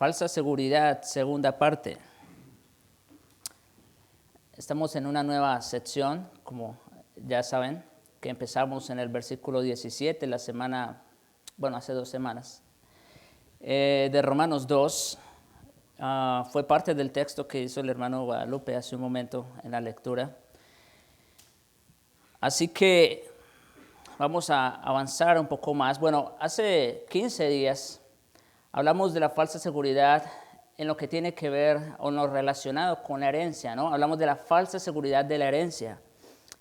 Falsa seguridad, segunda parte. Estamos en una nueva sección, como ya saben, que empezamos en el versículo 17, hace 2 semanas, de Romanos 2. Fue parte del texto que hizo el hermano Guadalupe hace un momento en la lectura. Así que vamos a avanzar un poco más. Bueno, hace 15 días hablamos de la falsa seguridad en lo que tiene que ver o en lo relacionado con la herencia, ¿no? Hablamos de la falsa seguridad de la herencia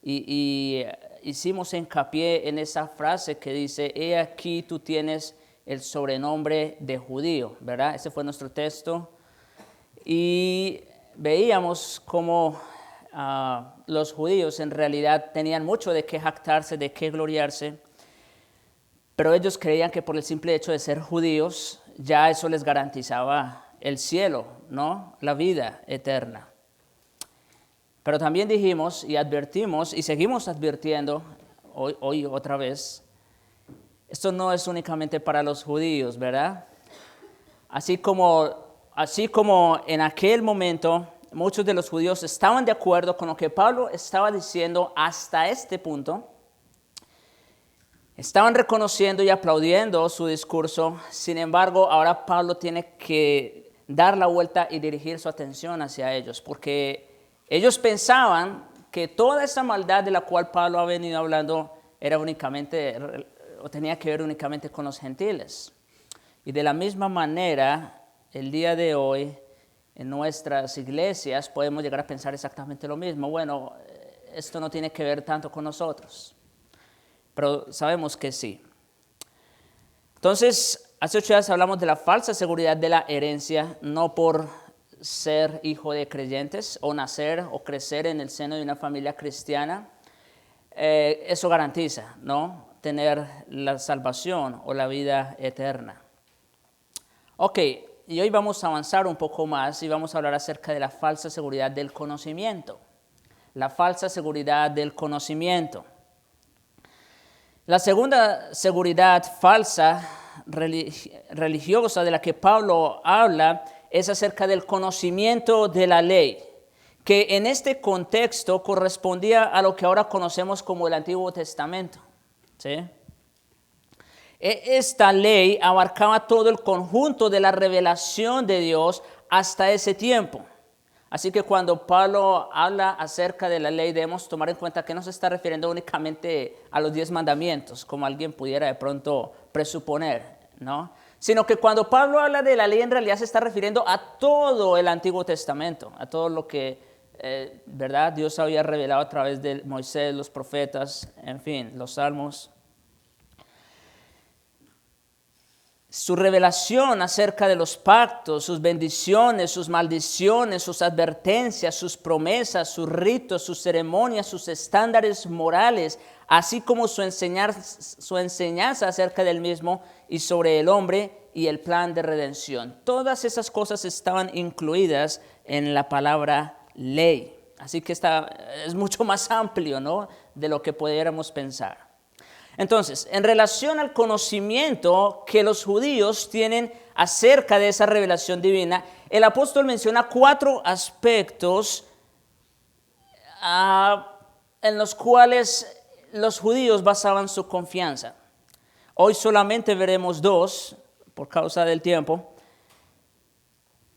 y hicimos hincapié en esa frase que dice: he aquí tú tienes el sobrenombre de judío, ¿verdad? Ese fue nuestro texto y veíamos cómo los judíos en realidad tenían mucho de qué jactarse, de qué gloriarse, pero ellos creían que por el simple hecho de ser judíos ya eso les garantizaba el cielo, ¿no? La vida eterna. Pero también dijimos y advertimos y seguimos advirtiendo hoy otra vez, esto no es únicamente para los judíos, ¿verdad? Así como en aquel momento muchos de los judíos estaban de acuerdo con lo que Pablo estaba diciendo hasta este punto, estaban reconociendo y aplaudiendo su discurso. Sin embargo, ahora Pablo tiene que dar la vuelta y dirigir su atención hacia ellos, porque ellos pensaban que toda esa maldad de la cual Pablo ha venido hablando era únicamente, o tenía que ver únicamente con los gentiles. Y de la misma manera, el día de hoy, en nuestras iglesias podemos llegar a pensar exactamente lo mismo. Bueno, esto no tiene que ver tanto con nosotros, pero sabemos que sí. Entonces, hace 8 días hablamos de la falsa seguridad de la herencia, no por ser hijo de creyentes o nacer o crecer en el seno de una familia cristiana. Eso garantiza, ¿no?, tener la salvación o la vida eterna. Ok, y hoy vamos a avanzar un poco más y vamos a hablar acerca de la falsa seguridad del conocimiento. La falsa seguridad del conocimiento. La segunda seguridad falsa religiosa de la que Pablo habla es acerca del conocimiento de la ley, que en este contexto correspondía a lo que ahora conocemos como el Antiguo Testamento, ¿sí? Esta ley abarcaba todo el conjunto de la revelación de Dios hasta ese tiempo. Así que cuando Pablo habla acerca de la ley, debemos tomar en cuenta que no se está refiriendo únicamente a los 10 mandamientos, como alguien pudiera de pronto presuponer, ¿no? Sino que cuando Pablo habla de la ley, en realidad se está refiriendo a todo el Antiguo Testamento, a todo lo que, ¿verdad?, Dios había revelado a través de Moisés, los profetas, en fin, los salmos. Su revelación acerca de los pactos, sus bendiciones, sus maldiciones, sus advertencias, sus promesas, sus ritos, sus ceremonias, sus estándares morales, así como su enseñanza acerca del mismo y sobre el hombre y el plan de redención. Todas esas cosas estaban incluidas en la palabra ley. Así que es mucho más amplio, ¿no?, de lo que pudiéramos pensar. Entonces, en relación al conocimiento que los judíos tienen acerca de esa revelación divina, el apóstol menciona 4 aspectos en los cuales los judíos basaban su confianza. Hoy solamente veremos 2 por causa del tiempo.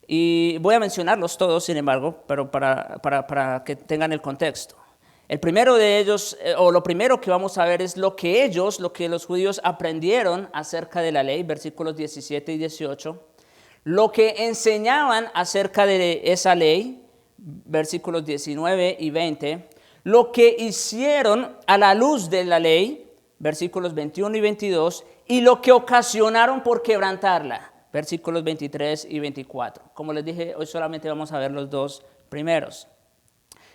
Y voy a mencionarlos todos, sin embargo, pero para que tengan el contexto. El primero de ellos, o lo primero que vamos a ver es lo que los judíos aprendieron acerca de la ley, versículos 17 y 18. Lo que enseñaban acerca de esa ley, versículos 19 y 20. Lo que hicieron a la luz de la ley, versículos 21 y 22. Y lo que ocasionaron por quebrantarla, versículos 23 y 24. Como les dije, hoy solamente vamos a ver los 2 primeros.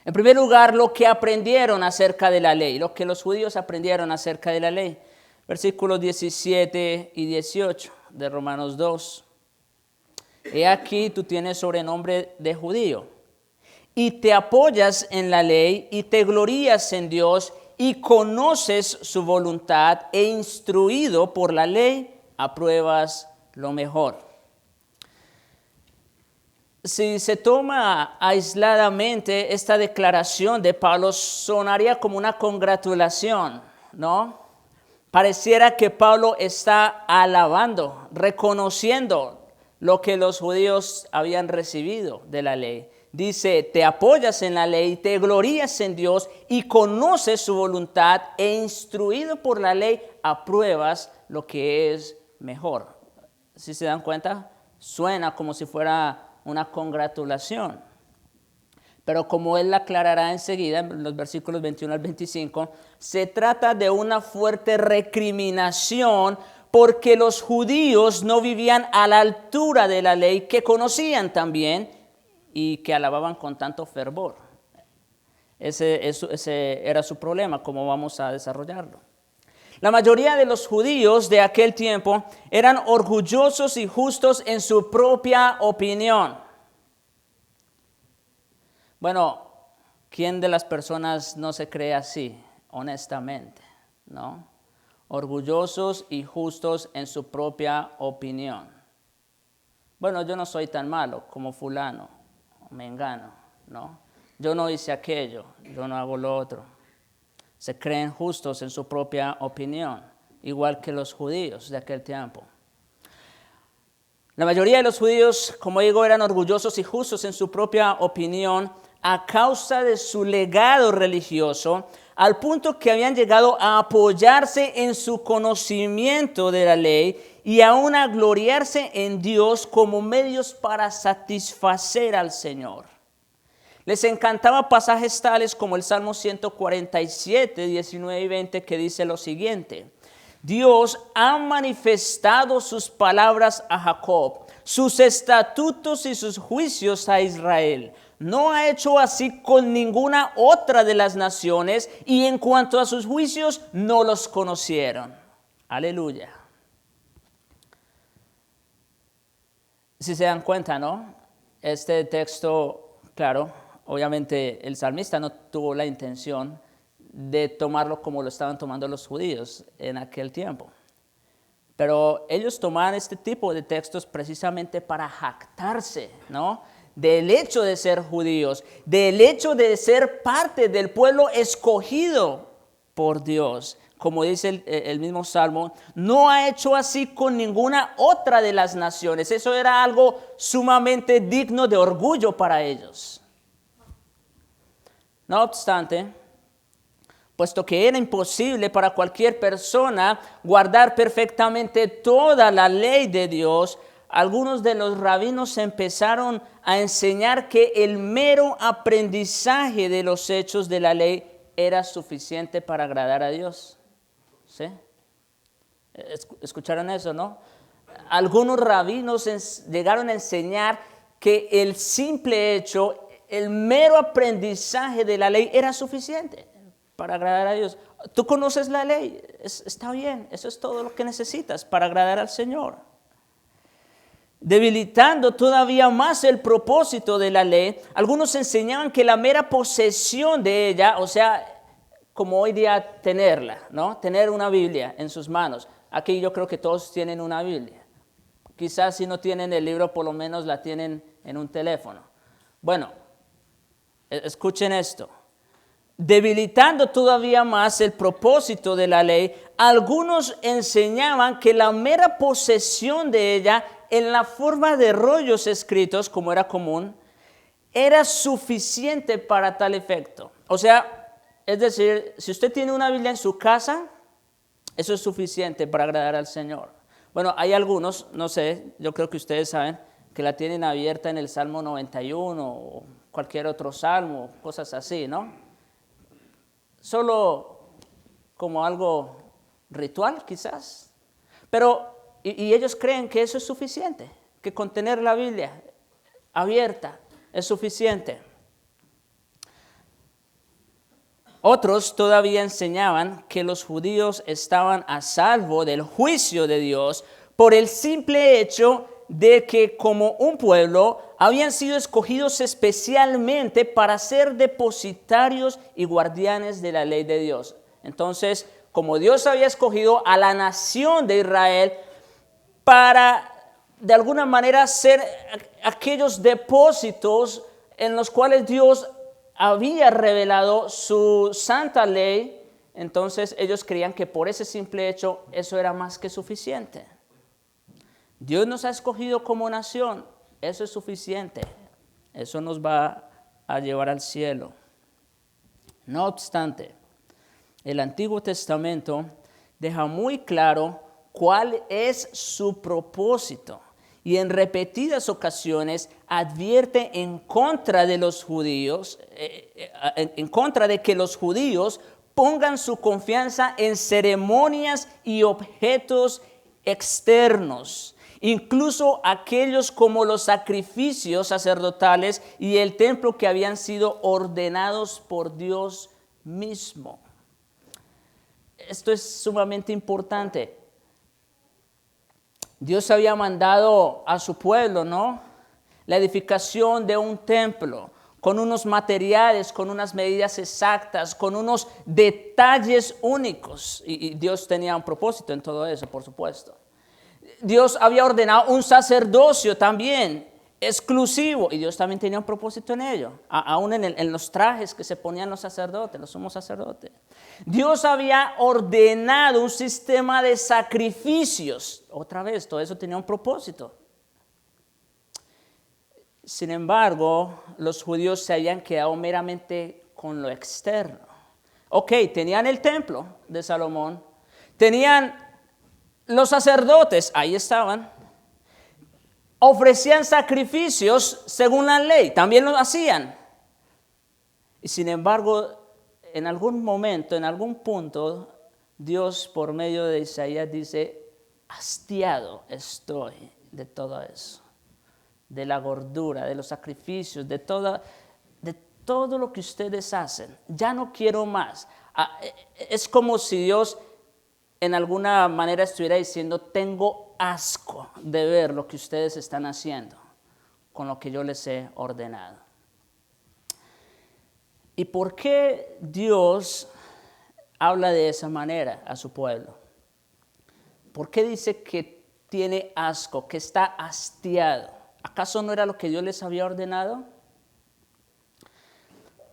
En primer lugar, lo que aprendieron acerca de la ley, lo que los judíos aprendieron acerca de la ley. Versículos 17 y 18 de Romanos 2. He aquí tú tienes sobrenombre de judío, y te apoyas en la ley, y te glorías en Dios, y conoces su voluntad, e instruido por la ley, apruebas lo mejor. si se toma aisladamente esta declaración de Pablo, sonaría como una congratulación, ¿no? Pareciera que Pablo está alabando, reconociendo lo que los judíos habían recibido de la ley. Dice, te apoyas en la ley, te glorías en Dios y conoces su voluntad e instruido por la ley apruebas lo que es mejor. ¿Sí se dan cuenta? Suena como si fuera una congratulación. Pero como él aclarará enseguida, en los versículos 21 al 25, se trata de una fuerte recriminación porque los judíos no vivían a la altura de la ley que conocían también y que alababan con tanto fervor. Ese era su problema, como vamos a desarrollarlo. La mayoría de los judíos de aquel tiempo eran orgullosos y justos en su propia opinión. Bueno, ¿quién de las personas no se cree así, honestamente? ¿No? Orgullosos y justos en su propia opinión. Bueno, yo no soy tan malo como fulano, mengano, ¿no? Yo no hice aquello, yo no hago lo otro. Se creen justos en su propia opinión, igual que los judíos de aquel tiempo. La mayoría de los judíos, como digo, eran orgullosos y justos en su propia opinión a causa de su legado religioso, al punto que habían llegado a apoyarse en su conocimiento de la ley y aún a gloriarse en Dios como medios para satisfacer al Señor. Les encantaba pasajes tales como el Salmo 147, 19 y 20, que dice lo siguiente: Dios ha manifestado sus palabras a Jacob, sus estatutos y sus juicios a Israel. No ha hecho así con ninguna otra de las naciones, y en cuanto a sus juicios, no los conocieron. Aleluya. Si se dan cuenta, ¿no? Este texto, claro, obviamente el salmista no tuvo la intención de tomarlo como lo estaban tomando los judíos en aquel tiempo. Pero ellos tomaban este tipo de textos precisamente para jactarse, ¿no? Del hecho de ser judíos, del hecho de ser parte del pueblo escogido por Dios. Como dice el mismo Salmo, no ha hecho así con ninguna otra de las naciones. Eso era algo sumamente digno de orgullo para ellos. No obstante, puesto que era imposible para cualquier persona guardar perfectamente toda la ley de Dios, algunos de los rabinos empezaron a enseñar que el mero aprendizaje de los hechos de la ley era suficiente para agradar a Dios. ¿Sí? ¿Escucharon eso, no? Algunos rabinos llegaron a enseñar que el simple hecho, el mero aprendizaje de la ley era suficiente para agradar a Dios. Tú conoces la ley, está bien, eso es todo lo que necesitas para agradar al Señor. Debilitando todavía más el propósito de la ley, algunos enseñaban que la mera posesión de ella, o sea, como hoy día tenerla, ¿no? Tener una Biblia en sus manos. Aquí yo creo que todos tienen una Biblia. Quizás si no tienen el libro, por lo menos la tienen en un teléfono. Bueno, escuchen esto. Debilitando todavía más el propósito de la ley, algunos enseñaban que la mera posesión de ella en la forma de rollos escritos, como era común, era suficiente para tal efecto. O sea, es decir, si usted tiene una Biblia en su casa, eso es suficiente para agradar al Señor. Bueno, hay algunos, no sé, yo creo que ustedes saben, que la tienen abierta en el Salmo 91 o cualquier otro salmo, cosas así, ¿no? Solo como algo ritual quizás, pero y ellos creen que eso es suficiente, que con tener la Biblia abierta es suficiente. Otros todavía enseñaban que los judíos estaban a salvo del juicio de Dios por el simple hecho de que como un pueblo habían sido escogidos especialmente para ser depositarios y guardianes de la ley de Dios. Entonces, como Dios había escogido a la nación de Israel para de alguna manera ser aquellos depósitos en los cuales Dios había revelado su santa ley. Entonces ellos creían que por ese simple hecho eso era más que suficiente. Dios nos ha escogido como nación, eso es suficiente, eso nos va a llevar al cielo. No obstante, el Antiguo Testamento deja muy claro cuál es su propósito y en repetidas ocasiones advierte en contra de los judíos, en contra de que los judíos pongan su confianza en ceremonias y objetos externos, incluso aquellos como los sacrificios sacerdotales y el templo que habían sido ordenados por Dios mismo. Esto es sumamente importante. Dios había mandado a su pueblo, ¿no?, la edificación de un templo con unos materiales, con unas medidas exactas, con unos detalles únicos. Y Dios tenía un propósito en todo eso, por supuesto. Dios había ordenado un sacerdocio también exclusivo, y Dios también tenía un propósito en ello, aún en los trajes que se ponían los sacerdotes, los sumos sacerdotes. Dios había ordenado un sistema de sacrificios, otra vez, todo eso tenía un propósito. Sin embargo, los judíos se habían quedado meramente con lo externo. Ok, tenían el templo de Salomón, tenían los sacerdotes, ahí estaban, ofrecían sacrificios según la ley, también lo hacían. Y sin embargo, en algún momento, en algún punto, Dios por medio de Isaías dice: hastiado estoy de todo eso, de la gordura, de los sacrificios, de todo lo que ustedes hacen. Ya no quiero más. Es como si Dios en alguna manera estuviera diciendo: tengo asco de ver lo que ustedes están haciendo con lo que yo les he ordenado. ¿Y por qué Dios habla de esa manera a su pueblo? ¿Por qué dice que tiene asco, que está hastiado? ¿Acaso no era lo que Dios les había ordenado?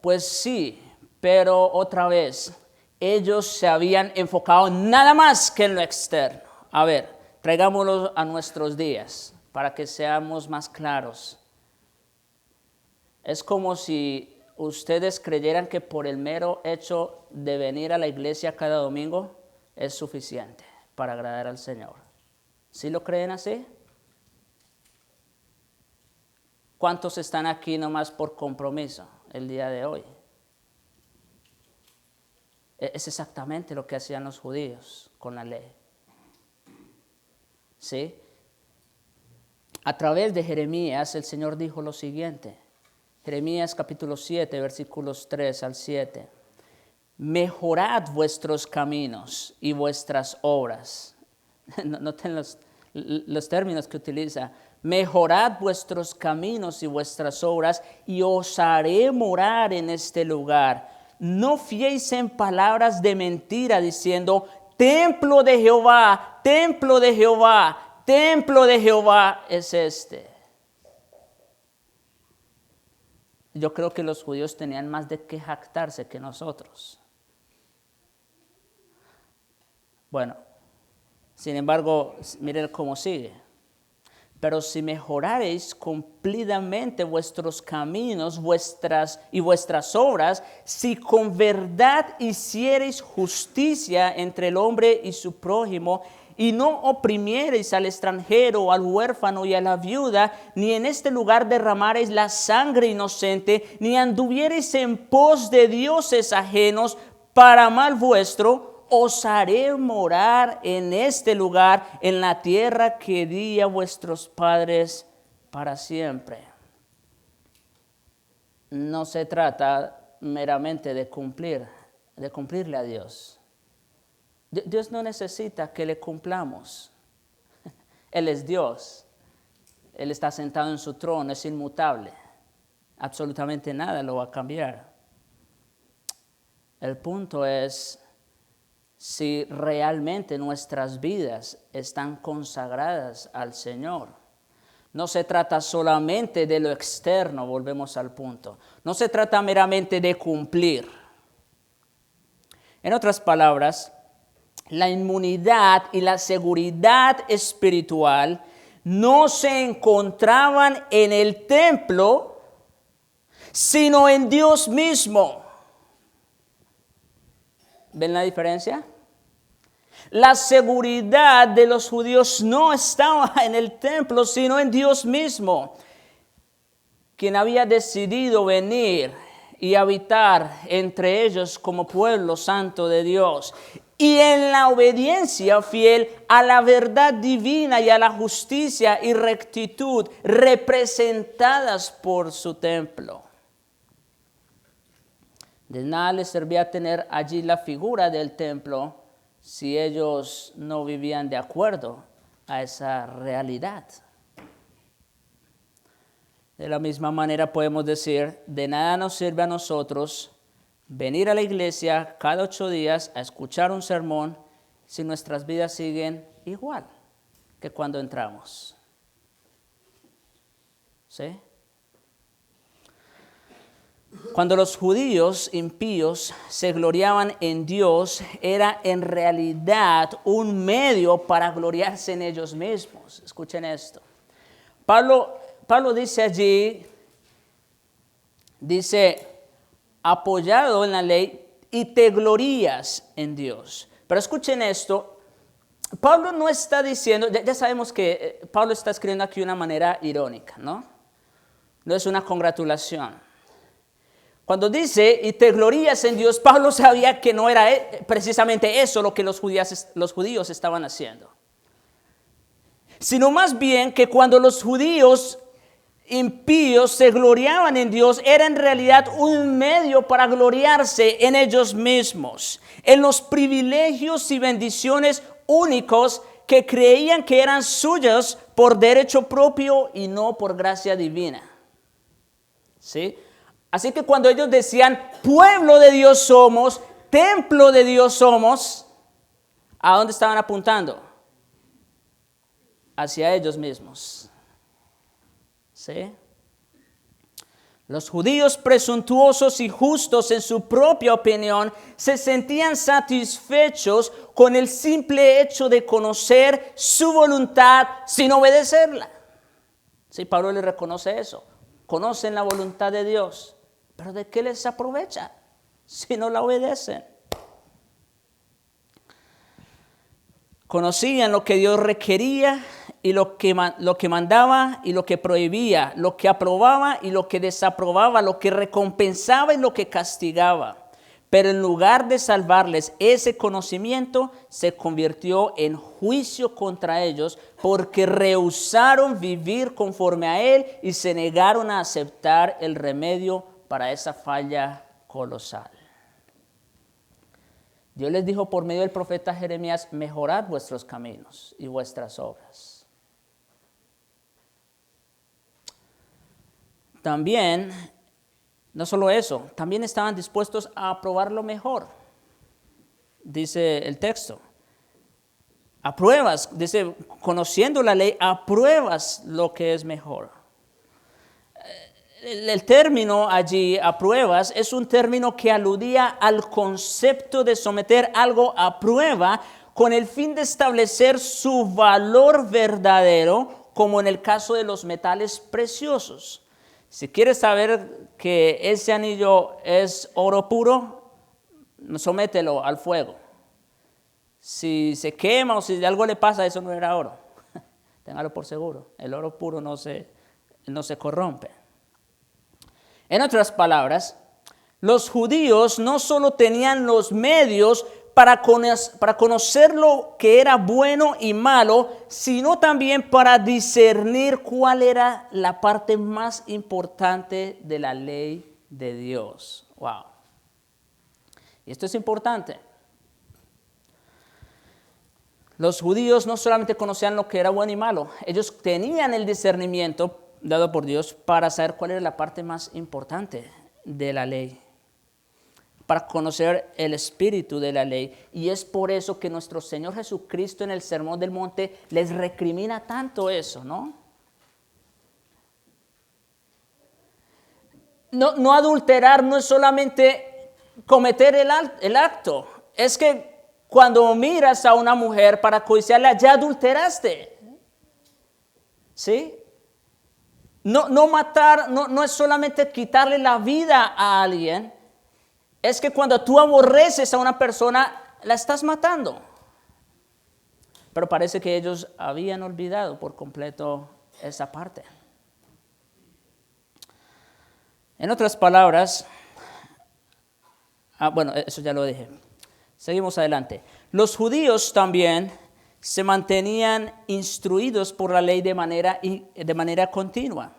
Pues sí, pero otra vez, ellos se habían enfocado nada más que en lo externo. A ver, traigámoslo a nuestros días para que seamos más claros. Es como si ustedes creyeran que por el mero hecho de venir a la iglesia cada domingo es suficiente para agradar al Señor. ¿Sí lo creen así? ¿Cuántos están aquí nomás por compromiso el día de hoy? Es exactamente lo que hacían los judíos con la ley. ¿Sí? A través de Jeremías el Señor dijo lo siguiente. Jeremías capítulo 7, versículos 3 al 7. Mejorad vuestros caminos y vuestras obras. Noten los términos que utiliza. Mejorad vuestros caminos y vuestras obras, y os haré morar en este lugar. No fiéis en palabras de mentira, diciendo: templo de Jehová, templo de Jehová, templo de Jehová es este. Yo creo que los judíos tenían más de qué jactarse que nosotros. Bueno, sin embargo, miren cómo sigue. Pero si mejorareis cumplidamente vuestros caminos, vuestras obras, si con verdad hiciereis justicia entre el hombre y su prójimo, y no oprimiereis al extranjero, al huérfano y a la viuda, ni en este lugar derramareis la sangre inocente, ni anduviereis en pos de dioses ajenos para mal vuestro, os haré morar en este lugar, en la tierra que di a vuestros padres para siempre. No se trata meramente de cumplirle a Dios. Dios no necesita que le cumplamos. Él es Dios. Él está sentado en su trono, es inmutable. Absolutamente nada lo va a cambiar. El punto es si realmente nuestras vidas están consagradas al Señor. No se trata solamente de lo externo, volvemos al punto. No se trata meramente de cumplir. En otras palabras, la inmunidad y la seguridad espiritual no se encontraban en el templo, sino en Dios mismo. ¿Ven la diferencia? La seguridad de los judíos no estaba en el templo, sino en Dios mismo, quien había decidido venir y habitar entre ellos como pueblo santo de Dios. Y en la obediencia fiel a la verdad divina y a la justicia y rectitud representadas por su templo. De nada les servía tener allí la figura del templo si ellos no vivían de acuerdo a esa realidad. De la misma manera podemos decir, de nada nos sirve a nosotros venir a la iglesia cada 8 días a escuchar un sermón si nuestras vidas siguen igual que cuando entramos. ¿Sí? Cuando los judíos impíos se gloriaban en Dios, era en realidad un medio para gloriarse en ellos mismos. Escuchen esto. Pablo dice allí, apoyado en la ley, y te glorías en Dios. Pero escuchen esto, Pablo no está diciendo, ya sabemos que Pablo está escribiendo aquí de una manera irónica, ¿no? No es una congratulación. Cuando dice, y te glorías en Dios, Pablo sabía que no era precisamente eso lo que los judíos estaban haciendo. Sino más bien que cuando los judíos impíos se gloriaban en Dios, era en realidad un medio para gloriarse en ellos mismos, en los privilegios y bendiciones únicos que creían que eran suyos por derecho propio y no por gracia divina. ¿Sí? Así que cuando ellos decían, pueblo de Dios somos, templo de Dios somos, ¿a dónde estaban apuntando? Hacia ellos mismos. ¿Sí? Los judíos presuntuosos y justos en su propia opinión se sentían satisfechos con el simple hecho de conocer su voluntad sin obedecerla. Sí, Pablo le reconoce eso. Conocen la voluntad de Dios, pero ¿de qué les aprovecha si no la obedecen? Conocían lo que Dios requería y lo que mandaba y lo que prohibía, lo que aprobaba y lo que desaprobaba, lo que recompensaba y lo que castigaba. Pero en lugar de salvarles, ese conocimiento se convirtió en juicio contra ellos porque rehusaron vivir conforme a él y se negaron a aceptar el remedio para esa falla colosal. Dios les dijo por medio del profeta Jeremías, mejorad vuestros caminos y vuestras obras. También, no solo eso, también estaban dispuestos a aprobar lo mejor. Dice el texto. Apruebas, dice, conociendo la ley, apruebas lo que es mejor. El término allí, apruebas, es un término que aludía al concepto de someter algo a prueba con el fin de establecer su valor verdadero, como en el caso de los metales preciosos. Si quieres saber que ese anillo es oro puro, somételo al fuego. Si se quema o si algo le pasa, eso no era oro. Téngalo por seguro. El oro puro no se corrompe. En otras palabras, los judíos no solo tenían los medios para conocer lo que era bueno y malo, sino también para discernir cuál era la parte más importante de la ley de Dios. Wow. Y esto es importante. Los judíos no solamente conocían lo que era bueno y malo, ellos tenían el discernimiento dado por Dios para saber cuál era la parte más importante de la ley, para conocer el espíritu de la ley. Y es por eso que nuestro Señor Jesucristo en el Sermón del Monte les recrimina tanto eso, ¿no? No adulterar no es solamente cometer el acto. Es que cuando miras a una mujer para codiciarla, ya adulteraste. ¿Sí? No matar, no es solamente quitarle la vida a alguien. Es que cuando tú aborreces a una persona, la estás matando. Pero parece que ellos habían olvidado por completo esa parte. En otras palabras, bueno, eso ya lo dije. Seguimos adelante. Los judíos también se mantenían instruidos por la ley de manera continua.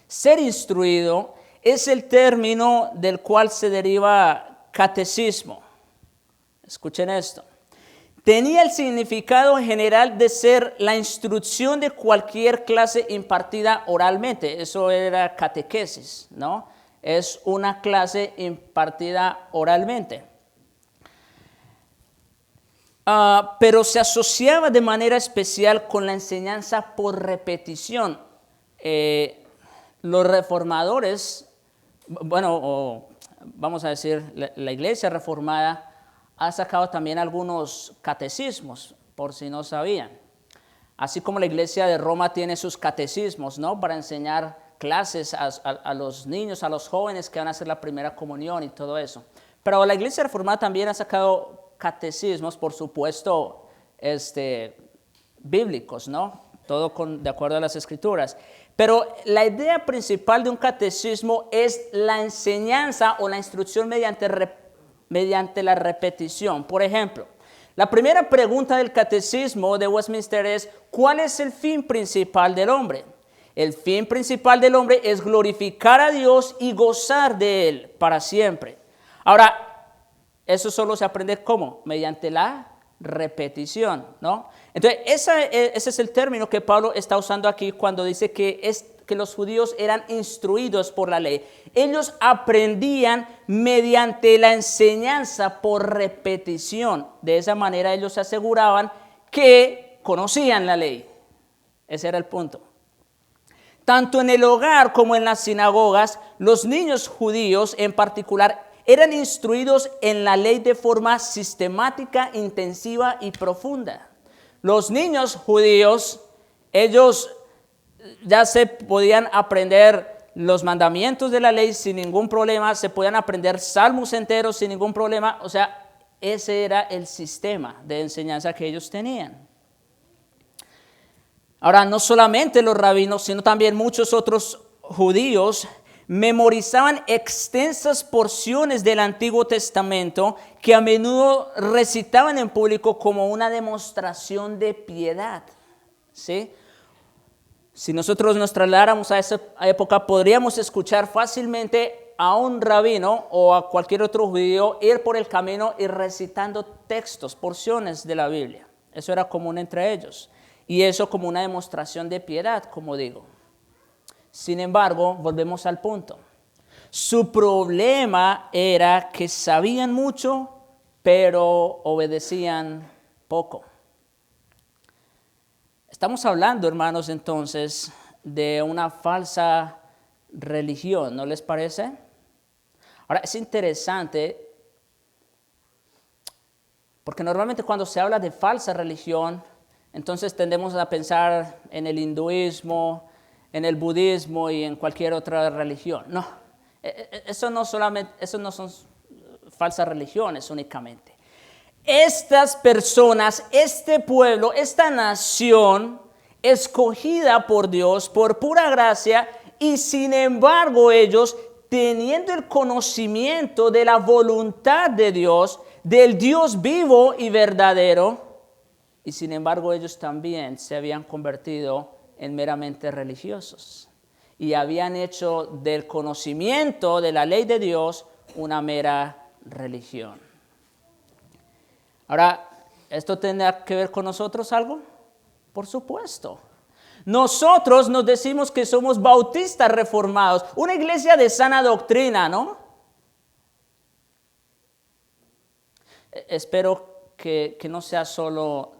Ser instruido es el término del cual se deriva catecismo. Escuchen esto. Tenía el significado general de ser la instrucción de cualquier clase impartida oralmente. Eso era catequesis, ¿no? Es una clase impartida oralmente. Pero se asociaba de manera especial con la enseñanza por repetición. Los reformadores, vamos a decir, la iglesia reformada ha sacado también algunos catecismos, por si no sabían. Así como la iglesia de Roma tiene sus catecismos, ¿no? Para enseñar clases a los niños, a los jóvenes que van a hacer la primera comunión y todo eso. Pero la iglesia reformada también ha sacado catecismos, por supuesto, bíblicos, ¿no? Todo de acuerdo a las escrituras. Pero la idea principal de un catecismo es la enseñanza o la instrucción mediante la repetición. Por ejemplo, la primera pregunta del catecismo de Westminster es: ¿cuál es el fin principal del hombre? El fin principal del hombre es glorificar a Dios y gozar de Él para siempre. Ahora, eso solo se aprende ¿cómo? Mediante la repetición, ¿no? Entonces, ese es el término que Pablo está usando aquí cuando dice que los judíos eran instruidos por la ley. Ellos aprendían mediante la enseñanza por repetición. De esa manera ellos se aseguraban que conocían la ley. Ese era el punto. Tanto en el hogar como en las sinagogas, los niños judíos en particular eran instruidos en la ley de forma sistemática, intensiva y profunda. Los niños judíos, ellos ya se podían aprender los mandamientos de la ley sin ningún problema, se podían aprender salmos enteros sin ningún problema. O sea, ese era el sistema de enseñanza que ellos tenían. Ahora, no solamente los rabinos, sino también muchos otros judíos memorizaban extensas porciones del Antiguo Testamento que a menudo recitaban en público como una demostración de piedad. ¿Sí? Si nosotros nos trasladáramos a esa época, podríamos escuchar fácilmente a un rabino o a cualquier otro judío ir por el camino y recitando textos, porciones de la Biblia. Eso era común entre ellos. Y eso como una demostración de piedad, como digo. Sin embargo, volvemos al punto. Su problema era que sabían mucho, pero obedecían poco. Estamos hablando, hermanos, entonces, de una falsa religión, ¿no les parece? Ahora, es interesante, porque normalmente cuando se habla de falsa religión, entonces tendemos a pensar en el hinduismo, en el budismo y en cualquier otra religión. No, eso no son falsas religiones únicamente. Estas personas, este pueblo, esta nación, escogida por Dios por pura gracia, y sin embargo ellos, teniendo el conocimiento de la voluntad de Dios, del Dios vivo y verdadero, y sin embargo ellos también se habían convertido en meramente religiosos y habían hecho del conocimiento de la ley de Dios una mera religión. Ahora, ¿esto tendrá que ver con nosotros algo? Por supuesto. Nosotros nos decimos que somos bautistas reformados, una iglesia de sana doctrina, ¿no? Espero que no sea solo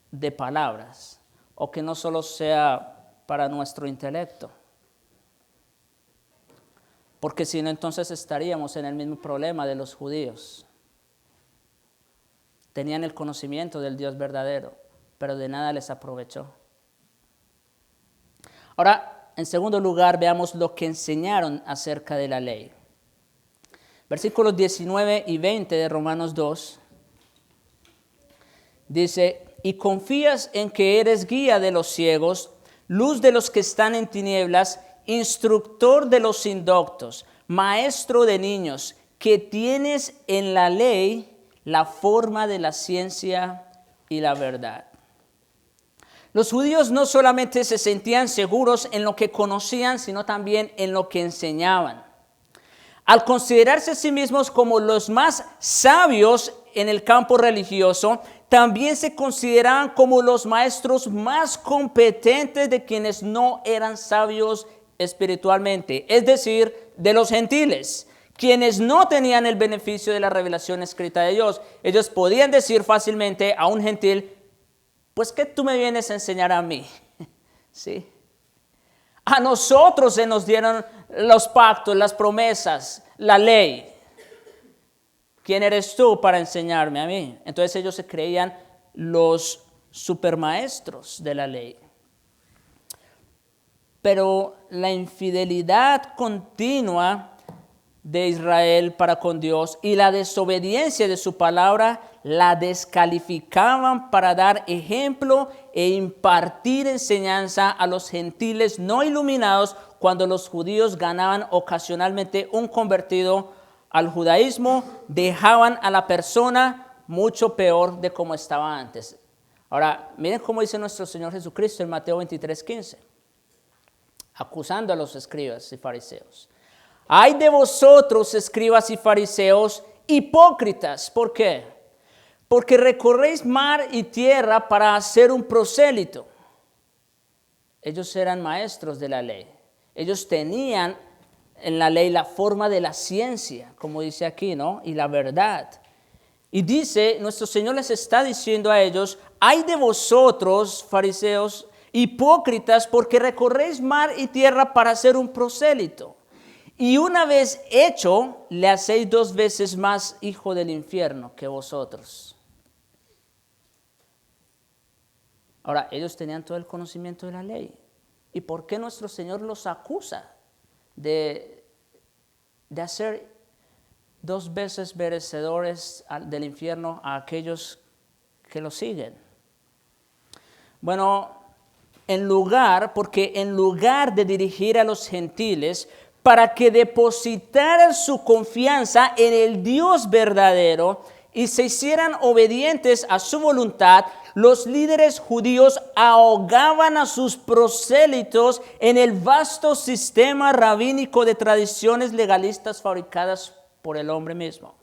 de palabras o que no solo sea para nuestro intelecto. porque si no, entonces estaríamos en el mismo problema de los judíos. Tenían el conocimiento del Dios verdadero, pero de nada les aprovechó. Ahora, en segundo lugar, veamos lo que enseñaron acerca de la ley. Versículos 19 y 20 de Romanos 2 dice: y confías en que eres guía de los ciegos, luz de los que están en tinieblas, instructor de los indoctos, maestro de niños, que tienes en la ley la forma de la ciencia y la verdad. Los judíos no solamente se sentían seguros en lo que conocían, sino también en lo que enseñaban. Al considerarse a sí mismos como los más sabios en el campo religioso, también se consideraban como los maestros más competentes de quienes no eran sabios espiritualmente, es decir, de los gentiles, quienes no tenían el beneficio de la revelación escrita de Dios. Ellos podían decir fácilmente a un gentil: pues, ¿qué tú me vienes a enseñar a mí? ¿Sí? A nosotros se nos dieron los pactos, las promesas, la ley. ¿Quién eres tú para enseñarme a mí? Entonces ellos se creían los supermaestros de la ley. Pero la infidelidad continua de Israel para con Dios y la desobediencia de su palabra la descalificaban para dar ejemplo e impartir enseñanza a los gentiles no iluminados cuando los judíos ganaban ocasionalmente un convertido al judaísmo, dejaban a la persona mucho peor de como estaba antes. Ahora, miren cómo dice nuestro Señor Jesucristo en Mateo 23:15, acusando a los escribas y fariseos. Ay de vosotros, escribas y fariseos, hipócritas. ¿Por qué? Porque recorréis mar y tierra para hacer un prosélito. Ellos eran maestros de la ley. Ellos tenían en la ley la forma de la ciencia, como dice aquí, ¿no? Y la verdad. Y dice, nuestro Señor les está diciendo a ellos: ay de vosotros, fariseos, hipócritas, porque recorréis mar y tierra para hacer un prosélito. Y una vez hecho, le hacéis 2 veces más hijo del infierno que vosotros. Ahora, ellos tenían todo el conocimiento de la ley. ¿Y por qué nuestro Señor los acusa de hacer 2 veces merecedores del infierno a aquellos que lo siguen? Bueno, porque en lugar de dirigir a los gentiles para que depositaran su confianza en el Dios verdadero y se hicieran obedientes a su voluntad, los líderes judíos ahogaban a sus prosélitos en el vasto sistema rabínico de tradiciones legalistas fabricadas por el hombre mismo.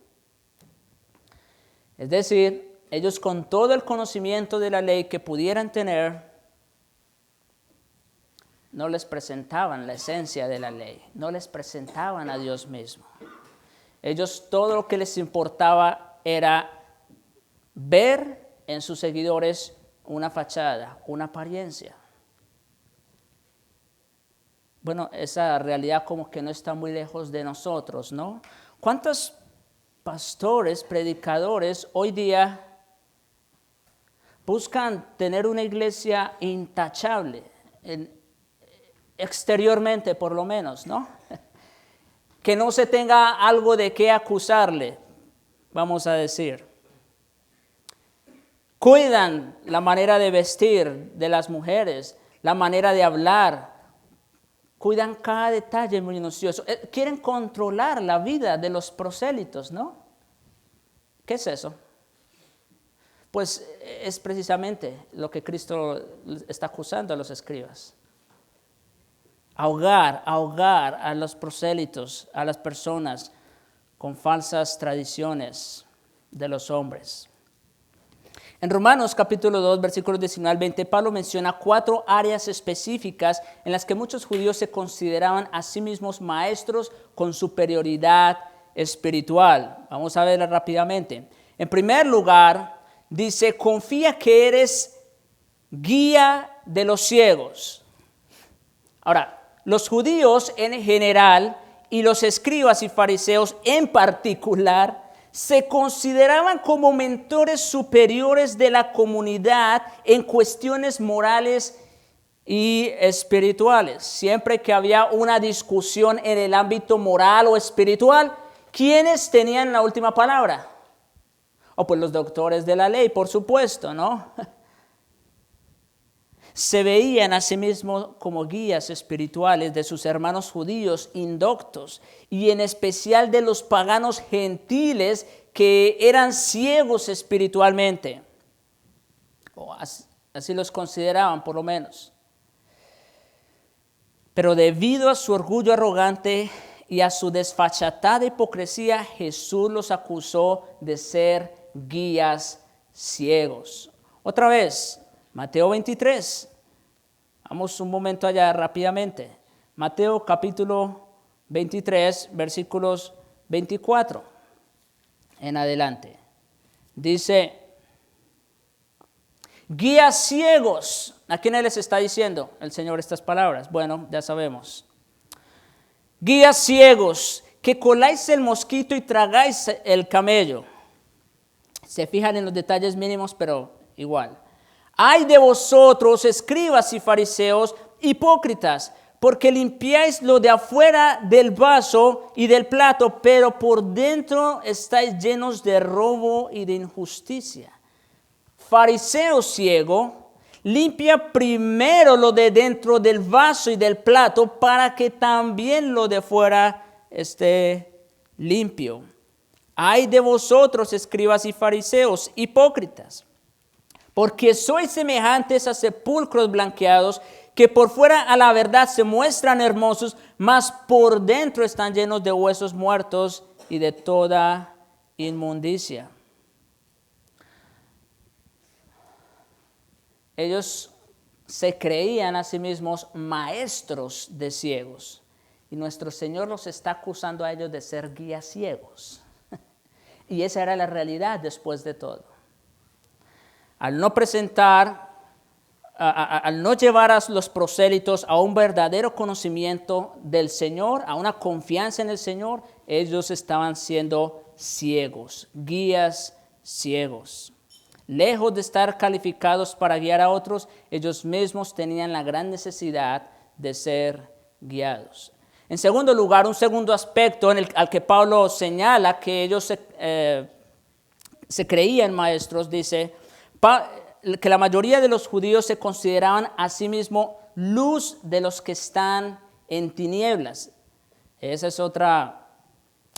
Es decir, ellos con todo el conocimiento de la ley que pudieran tener, no les presentaban la esencia de la ley, no les presentaban a Dios mismo. Ellos, todo lo que les importaba era ver en sus seguidores una fachada, una apariencia. Bueno, esa realidad como que no está muy lejos de nosotros, ¿no? ¿Cuántos pastores, predicadores hoy día buscan tener una iglesia intachable, exteriormente por lo menos, ¿no? Que no se tenga algo de qué acusarle, vamos a decir. Cuidan la manera de vestir de las mujeres, la manera de hablar. Cuidan cada detalle minucioso. Quieren controlar la vida de los prosélitos, ¿no? ¿Qué es eso? Pues es precisamente lo que Cristo está acusando a los escribas. Ahogar a los prosélitos, a las personas con falsas tradiciones de los hombres. En Romanos capítulo 2, versículos 19 al 20, Pablo menciona 4 áreas específicas en las que muchos judíos se consideraban a sí mismos maestros con superioridad espiritual. Vamos a verlas rápidamente. En primer lugar, dice: confía que eres guía de los ciegos. Ahora, los judíos en general y los escribas y fariseos en particular se consideraban como mentores superiores de la comunidad en cuestiones morales y espirituales. Siempre que había una discusión en el ámbito moral o espiritual, ¿quiénes tenían la última palabra? Pues los doctores de la ley, por supuesto, ¿no? Se veían a sí mismos como guías espirituales de sus hermanos judíos indoctos y en especial de los paganos gentiles que eran ciegos espiritualmente. Así los consideraban, por lo menos. Pero debido a su orgullo arrogante y a su desfachatada hipocresía, Jesús los acusó de ser guías ciegos. Otra vez, Mateo 23. Vamos un momento allá rápidamente. Mateo capítulo 23, versículos 24 en adelante. Dice, guías ciegos. ¿A quiénes les está diciendo el Señor estas palabras? Bueno, ya sabemos. Guías ciegos, que coláis el mosquito y tragáis el camello. Se fijan en los detalles mínimos, pero igual. Ay de vosotros, escribas y fariseos, hipócritas, porque limpiáis lo de afuera del vaso y del plato, pero por dentro estáis llenos de robo y de injusticia. Fariseo ciego, limpia primero lo de dentro del vaso y del plato, para que también lo de fuera esté limpio. Ay de vosotros, escribas y fariseos, hipócritas, porque sois semejantes a sepulcros blanqueados, que por fuera a la verdad se muestran hermosos, mas por dentro están llenos de huesos muertos y de toda inmundicia. Ellos se creían a sí mismos maestros de ciegos, y nuestro Señor los está acusando a ellos de ser guías ciegos. Y esa era la realidad después de todo. Al no presentar, al no llevar a los prosélitos a un verdadero conocimiento del Señor, a una confianza en el Señor, ellos estaban siendo ciegos, guías ciegos. Lejos de estar calificados para guiar a otros, ellos mismos tenían la gran necesidad de ser guiados. En segundo lugar, un segundo aspecto al que Pablo señala que ellos se creían maestros, dice que la mayoría de los judíos se consideraban a sí mismos luz de los que están en tinieblas. Esa es otra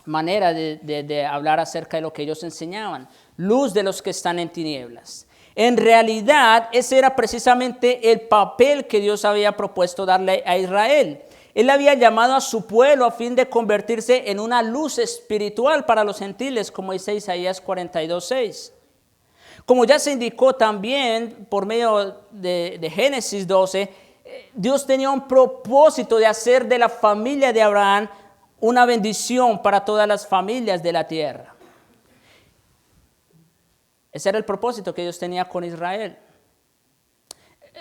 manera de hablar acerca de lo que ellos enseñaban. Luz de los que están en tinieblas. En realidad, ese era precisamente el papel que Dios había propuesto darle a Israel. Él había llamado a su pueblo a fin de convertirse en una luz espiritual para los gentiles, como dice Isaías 42:6. Como ya se indicó también por medio de Génesis 12, Dios tenía un propósito de hacer de la familia de Abraham una bendición para todas las familias de la tierra. Ese era el propósito que Dios tenía con Israel.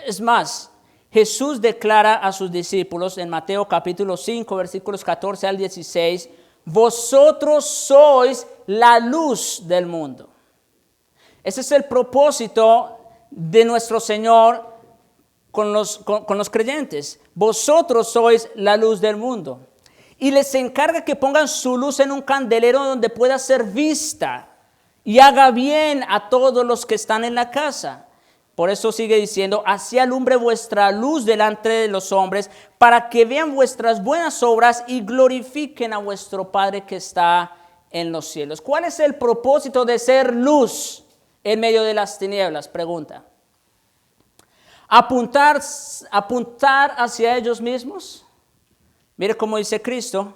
Es más, Jesús declara a sus discípulos en Mateo capítulo 5, versículos 14 al 16, vosotros sois la luz del mundo. Ese es el propósito de nuestro Señor con los creyentes. Vosotros sois la luz del mundo. Y les encarga que pongan su luz en un candelero donde pueda ser vista y haga bien a todos los que están en la casa. Por eso sigue diciendo, así alumbre vuestra luz delante de los hombres, para que vean vuestras buenas obras y glorifiquen a vuestro Padre que está en los cielos. ¿Cuál es el propósito de ser luz en medio de las tinieblas? Pregunta. ¿Apuntar hacia ellos mismos? Mire cómo dice Cristo.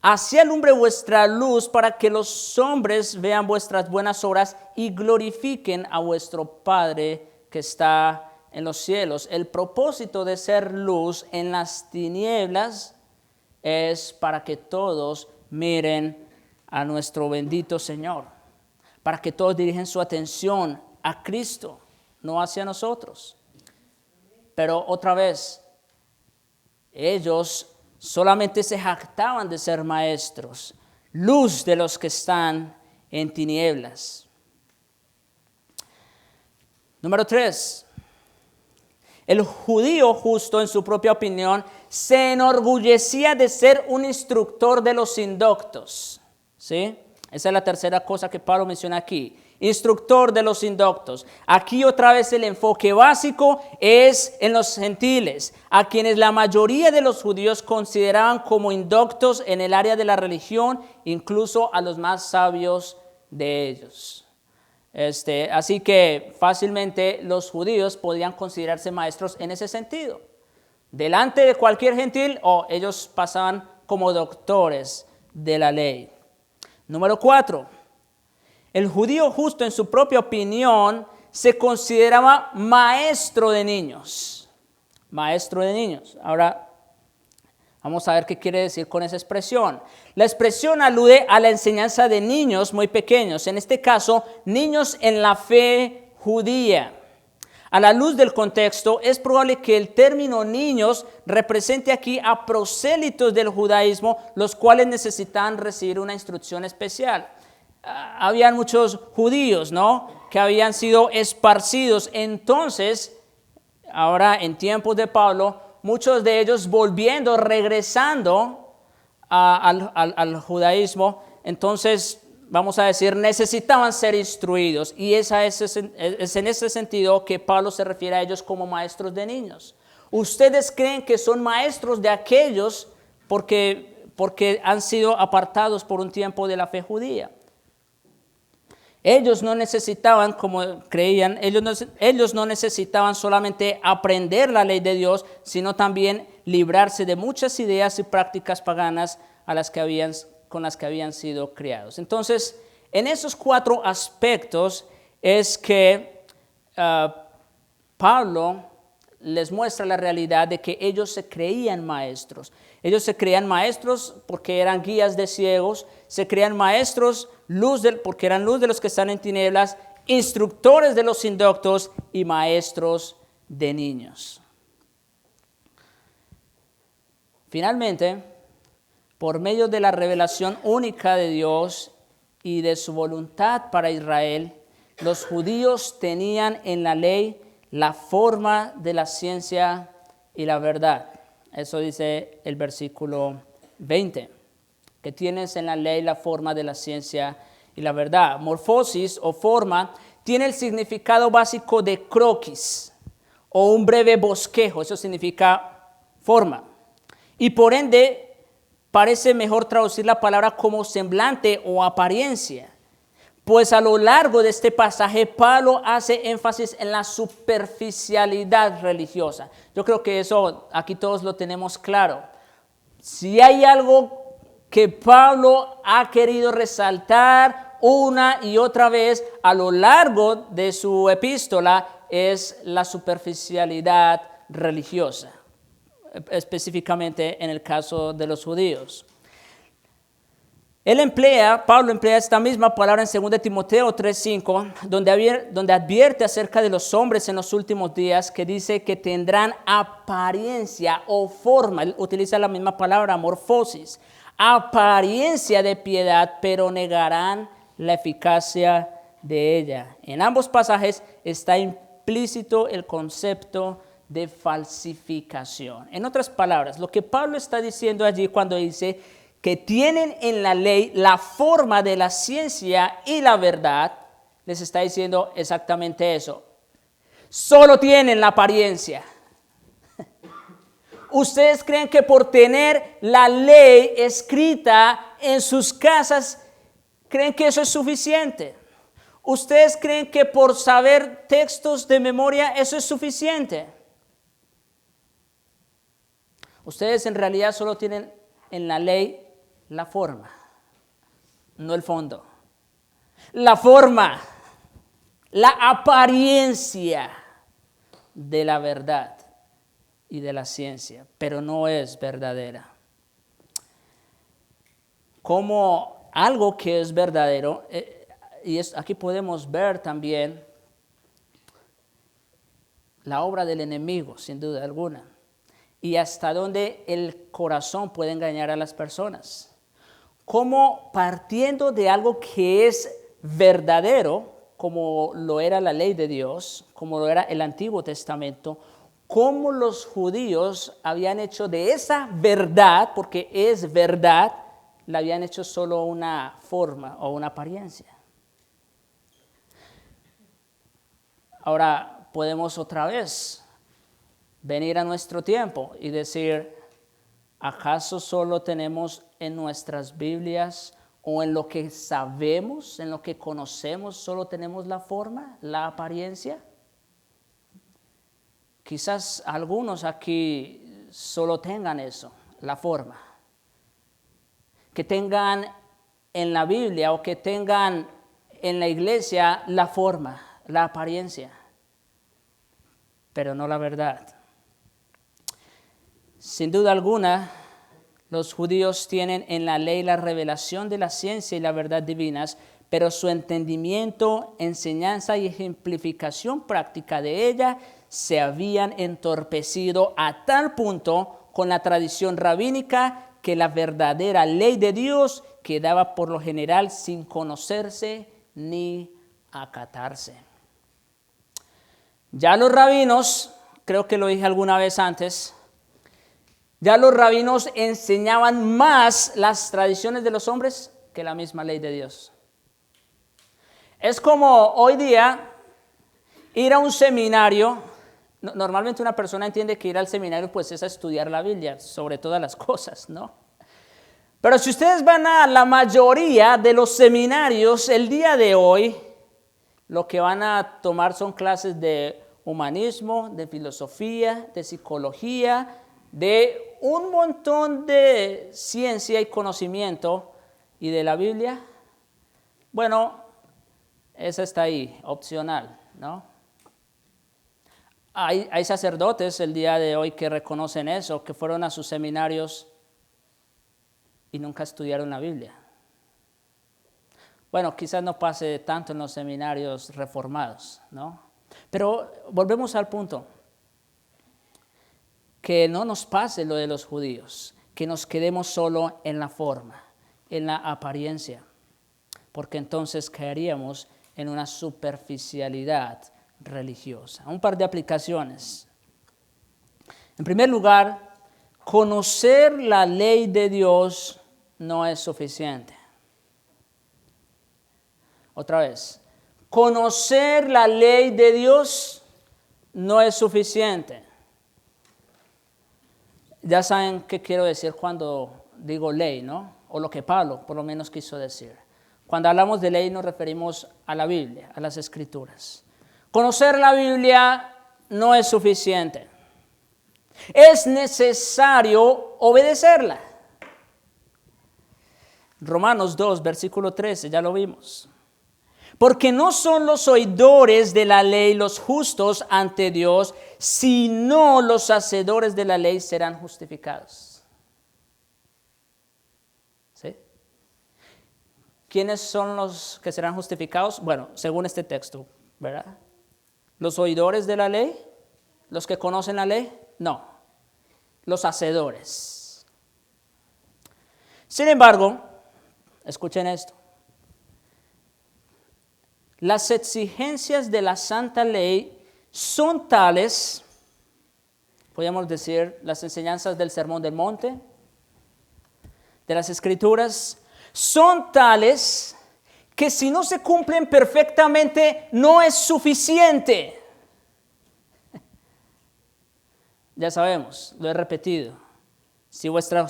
Así alumbre vuestra luz para que los hombres vean vuestras buenas obras y glorifiquen a vuestro Padre que está en los cielos. El propósito de ser luz en las tinieblas es para que todos miren a nuestro bendito Señor, para que todos dirigen su atención a Cristo, no hacia nosotros. Pero otra vez, ellos solamente se jactaban de ser maestros, luz de los que están en tinieblas. Número 3. El judío justo, en su propia opinión, se enorgullecía de ser un instructor de los indoctos. ¿Sí? Esa es la tercera cosa que Pablo menciona aquí. Instructor de los indoctos. Aquí otra vez el enfoque básico es en los gentiles, a quienes la mayoría de los judíos consideraban como indoctos en el área de la religión, incluso a los más sabios de ellos. Así que fácilmente los judíos podían considerarse maestros en ese sentido. Delante de cualquier gentil, ellos pasaban como doctores de la ley. Número 4. El judío justo, en su propia opinión, se consideraba maestro de niños. Maestro de niños. Ahora, vamos a ver qué quiere decir con esa expresión. La expresión alude a la enseñanza de niños muy pequeños, en este caso, niños en la fe judía. A la luz del contexto, es probable que el término niños represente aquí a prosélitos del judaísmo, los cuales necesitaban recibir una instrucción especial. Habían muchos judíos, ¿no?, que habían sido esparcidos. Entonces, ahora en tiempos de Pablo, muchos de ellos regresando al judaísmo, entonces, vamos a decir, necesitaban ser instruidos. Y es en ese sentido que Pablo se refiere a ellos como maestros de niños. Ustedes creen que son maestros de aquellos porque han sido apartados por un tiempo de la fe judía. Ellos no necesitaban, como creían, ellos no necesitaban solamente aprender la ley de Dios, sino también librarse de muchas ideas y prácticas paganas con las que habían sido criados. Entonces, en esos 4 aspectos es que Pablo les muestra la realidad de que ellos se creían maestros. Ellos se creían maestros porque eran guías de ciegos, se creían maestros porque eran luz de los que están en tinieblas, instructores de los indoctos y maestros de niños. Finalmente, por medio de la revelación única de Dios y de su voluntad para Israel, los judíos tenían en la ley la forma de la ciencia y la verdad. Eso dice el versículo 20, que tienes en la ley la forma de la ciencia y la verdad. Morfosis o forma tiene el significado básico de croquis o un breve bosquejo. Eso significa forma. Y por ende, parece mejor traducir la palabra como semblante o apariencia. Pues a lo largo de este pasaje, Pablo hace énfasis en la superficialidad religiosa. Yo creo que eso aquí todos lo tenemos claro. Si hay algo que Pablo ha querido resaltar una y otra vez a lo largo de su epístola, es la superficialidad religiosa, específicamente en el caso de los judíos. Pablo emplea esta misma palabra en 2 Timoteo 3:5, donde advierte acerca de los hombres en los últimos días, que dice que tendrán apariencia o forma, él utiliza la misma palabra, morfosis, apariencia de piedad, pero negarán la eficacia de ella. En ambos pasajes está implícito el concepto de falsificación. En otras palabras, lo que Pablo está diciendo allí cuando dice que tienen en la ley la forma de la ciencia y la verdad, les está diciendo exactamente eso. Solo tienen la apariencia. ¿Ustedes creen que por tener la ley escrita en sus casas, creen que eso es suficiente? ¿Ustedes creen que por saber textos de memoria eso es suficiente? Ustedes en realidad solo tienen en la ley la forma, no el fondo. La forma, la apariencia de la verdad y de la ciencia, pero no es verdadera. Como algo que es verdadero, aquí podemos ver también la obra del enemigo, sin duda alguna. y hasta dónde el corazón puede engañar a las personas. Como partiendo de algo que es verdadero, como lo era la ley de Dios, como lo era el Antiguo Testamento, cómo los judíos habían hecho de esa verdad, porque es verdad, la habían hecho solo una forma o una apariencia. Ahora podemos otra vez venir a nuestro tiempo y decir, ¿acaso solo tenemos en nuestras Biblias o en lo que sabemos, en lo que conocemos, solo tenemos la forma, la apariencia? Quizás algunos aquí solo tengan eso, la forma. Que tengan en la Biblia o que tengan en la iglesia la forma, la apariencia, pero no la verdad. Sin duda alguna, los judíos tienen en la ley la revelación de la ciencia y la verdad divinas, pero su entendimiento, enseñanza y ejemplificación práctica de ella se habían entorpecido a tal punto con la tradición rabínica que la verdadera ley de Dios quedaba por lo general sin conocerse ni acatarse. Ya los rabinos, creo que lo dije alguna vez antes, ya los rabinos enseñaban más las tradiciones de los hombres que la misma ley de Dios. Es como hoy día ir a un seminario. Normalmente una persona entiende que ir al seminario pues es a estudiar la Biblia sobre todas las cosas, ¿no? Pero si ustedes van a la mayoría de los seminarios el día de hoy, lo que van a tomar son clases de humanismo, de filosofía, de psicología, de un montón de ciencia y conocimiento. ¿Y de la Biblia? Bueno, esa está ahí, opcional, ¿no? Hay sacerdotes el día de hoy que reconocen eso, que fueron a sus seminarios y nunca estudiaron la Biblia. Bueno, quizás no pase tanto en los seminarios reformados, ¿no? Pero volvemos al punto. Que no nos pase lo de los judíos, que nos quedemos solo en la forma, en la apariencia, porque entonces caeríamos en una superficialidad religiosa. Un par de aplicaciones. En primer lugar, conocer la ley de Dios no es suficiente. Otra vez, conocer la ley de Dios no es suficiente. Ya saben qué quiero decir cuando digo ley, ¿no? O lo que Pablo por lo menos quiso decir. Cuando hablamos de ley nos referimos a la Biblia, a las Escrituras. Conocer la Biblia no es suficiente. Es necesario obedecerla. Romanos 2, versículo 13, ya lo vimos. Porque no son los oidores de la ley los justos ante Dios, sino los hacedores de la ley serán justificados. ¿Sí? ¿Quiénes son los que serán justificados? Bueno, según este texto, ¿verdad? ¿Los oidores de la ley? ¿Los que conocen la ley? No, los hacedores. Sin embargo, escuchen esto. Las exigencias de la santa ley son tales, podríamos decir, las enseñanzas del Sermón del Monte, de las Escrituras, son tales que si no se cumplen perfectamente no es suficiente. Ya sabemos, lo he repetido. Si vuestra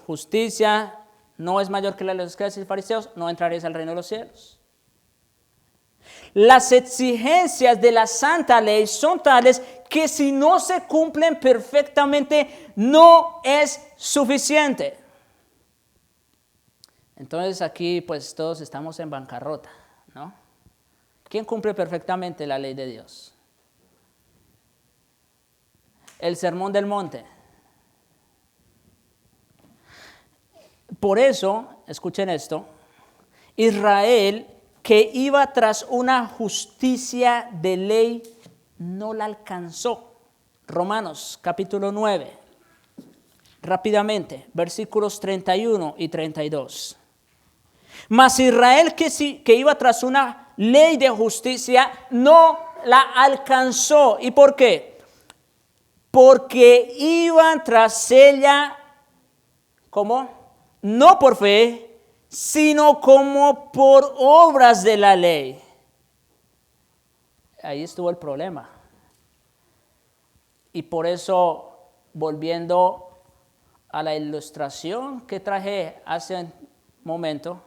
justicia no es mayor que la de los escribas y fariseos, no entraréis al reino de los cielos. Las exigencias de la santa ley son tales que si no se cumplen perfectamente no es suficiente. Entonces aquí pues todos estamos en bancarrota, ¿no? ¿Quién cumple perfectamente la ley de Dios? El Sermón del Monte. Por eso, escuchen esto, Israel, que iba tras una justicia de ley, no la alcanzó. Romanos capítulo 9. rápidamente, versículos 31 y 32. Mas Israel que iba tras una ley de justicia no la alcanzó. ¿Y por qué? Porque iban tras ella, ¿cómo? No por fe, sino como por obras de la ley. Ahí estuvo el problema. Y por eso, volviendo a la ilustración que traje hace un momento,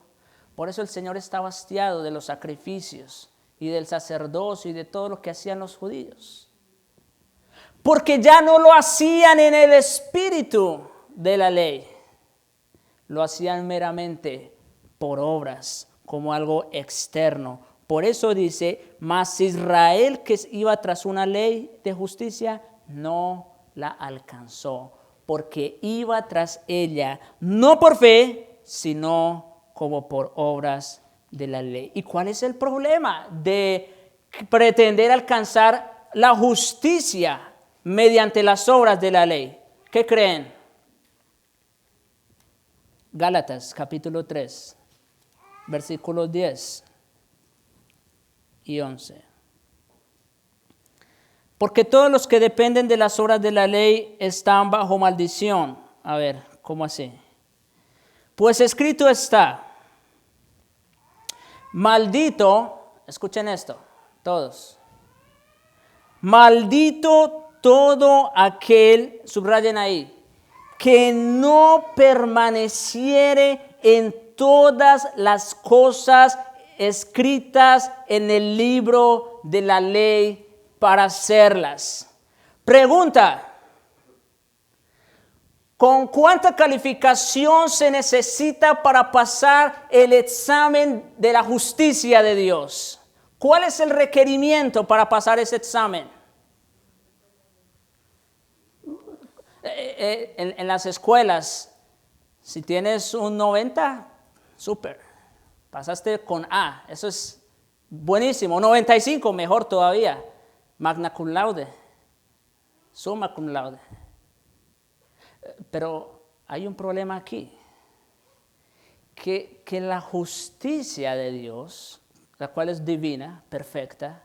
por eso el Señor estaba hastiado de los sacrificios y del sacerdocio y de todo lo que hacían los judíos. Porque ya no lo hacían en el espíritu de la ley. Lo hacían meramente por obras, como algo externo. Por eso dice, mas Israel que iba tras una ley de justicia, no la alcanzó. Porque iba tras ella, no por fe, sino como por obras de la ley. ¿Y cuál es el problema de pretender alcanzar la justicia mediante las obras de la ley? ¿Qué creen? Gálatas capítulo 3, versículos 10 y 11. Porque todos los que dependen de las obras de la ley están bajo maldición. A ver, ¿cómo así? Pues escrito está, maldito, escuchen esto, todos. Maldito todo aquel, subrayen ahí, que no permaneciere en todas las cosas escritas en el libro de la ley para hacerlas. Pregunta, ¿con cuánta calificación se necesita para pasar el examen de la justicia de Dios? ¿Cuál es el requerimiento para pasar ese examen? En las escuelas, si tienes un 90, súper, pasaste con A, eso es buenísimo. 95, mejor todavía, magna cum laude, summa cum laude. Pero hay un problema aquí, que la justicia de Dios, la cual es divina, perfecta,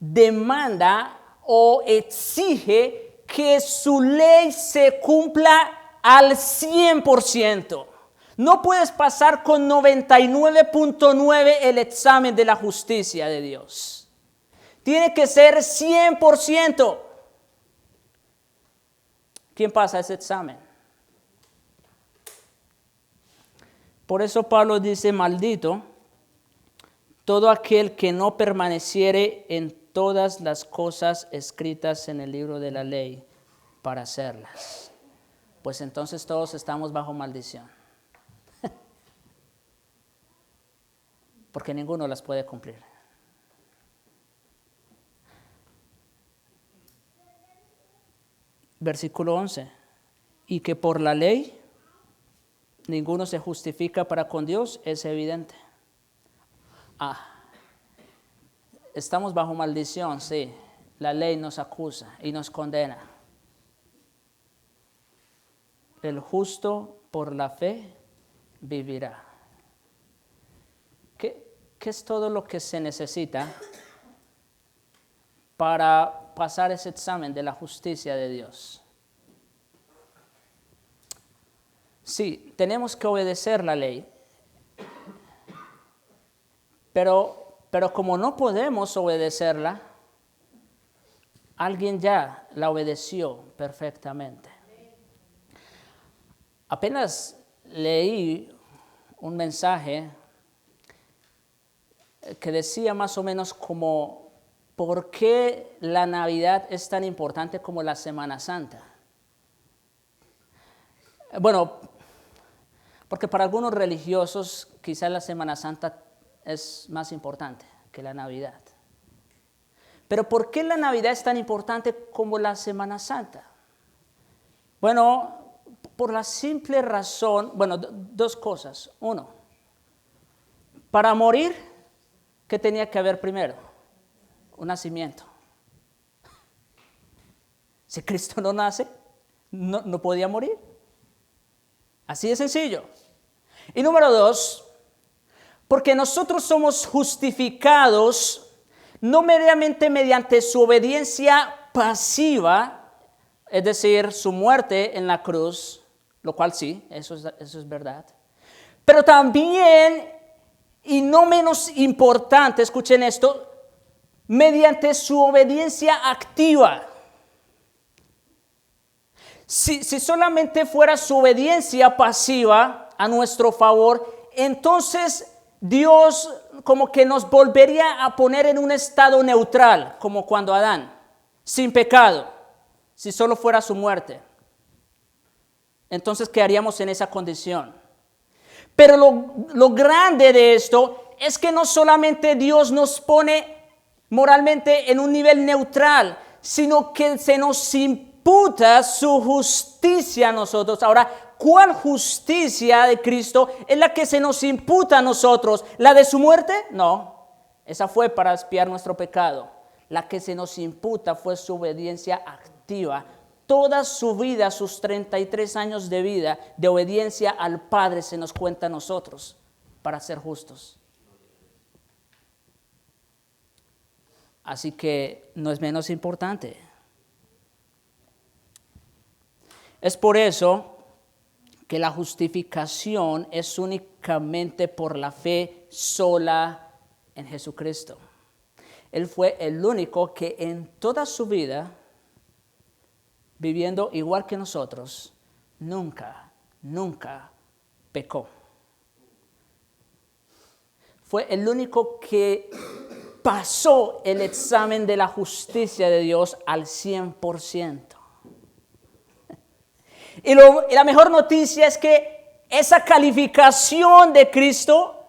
demanda o exige que su ley se cumpla al 100%. No puedes pasar con 99.9 el examen de la justicia de Dios. Tiene que ser 100%. ¿Quién pasa ese examen? Por eso Pablo dice, maldito todo aquel que no permaneciere en todas las cosas escritas en el libro de la ley para hacerlas. Pues entonces todos estamos bajo maldición. Porque ninguno las puede cumplir. Versículo 11. Y que por la ley ninguno se justifica para con Dios, es evidente. Estamos bajo maldición, sí. La ley nos acusa y nos condena. El justo por la fe vivirá. ¿Qué es todo lo que se necesita para pasar ese examen de la justicia de Dios? Sí, tenemos que obedecer la ley, pero como no podemos obedecerla, alguien ya la obedeció perfectamente. Apenas leí un mensaje que decía más o menos como, ¿por qué la Navidad es tan importante como la Semana Santa? Bueno, porque para algunos religiosos quizás la Semana Santa es más importante que la Navidad. Pero ¿por qué la Navidad es tan importante como la Semana Santa? Bueno, por la simple razón, dos cosas. Uno, para morir, ¿qué tenía que haber primero? Un nacimiento. Si Cristo no nace, No podía morir. Así de sencillo. Y número 2, porque nosotros somos justificados no meramente mediante su obediencia pasiva, es decir, su muerte en la cruz, lo cual sí, eso es verdad. Pero también, y no menos importante, escuchen esto, mediante su obediencia activa. Si solamente fuera su obediencia pasiva a nuestro favor, entonces Dios como que nos volvería a poner en un estado neutral, como cuando Adán, sin pecado, si solo fuera su muerte. Entonces quedaríamos en esa condición. Pero lo grande de esto es que no solamente Dios nos pone moralmente en un nivel neutral, sino que se nos imputa su justicia a nosotros. Ahora, ¿cuál justicia de Cristo es la que se nos imputa a nosotros? ¿La de su muerte? No, esa fue para expiar nuestro pecado. La que se nos imputa fue su obediencia activa. Toda su vida, sus 33 años de vida, de obediencia al Padre, se nos cuenta a nosotros para ser justos. Así que no es menos importante. Es por eso que la justificación es únicamente por la fe sola en Jesucristo. Él fue el único que en toda su vida, viviendo igual que nosotros, nunca pecó. Fue el único que pasó el examen de la justicia de Dios al 100%. Y la mejor noticia es que esa calificación de Cristo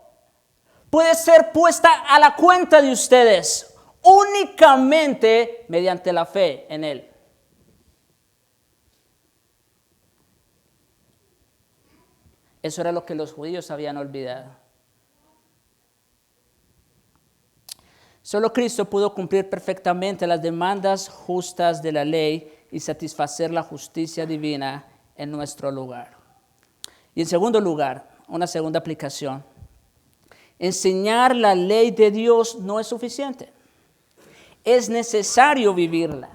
puede ser puesta a la cuenta de ustedes únicamente mediante la fe en Él. Eso era lo que los judíos habían olvidado. Solo Cristo pudo cumplir perfectamente las demandas justas de la ley y satisfacer la justicia divina en nuestro lugar. Y en segundo lugar, una segunda aplicación. Enseñar la ley de Dios no es suficiente. Es necesario vivirla.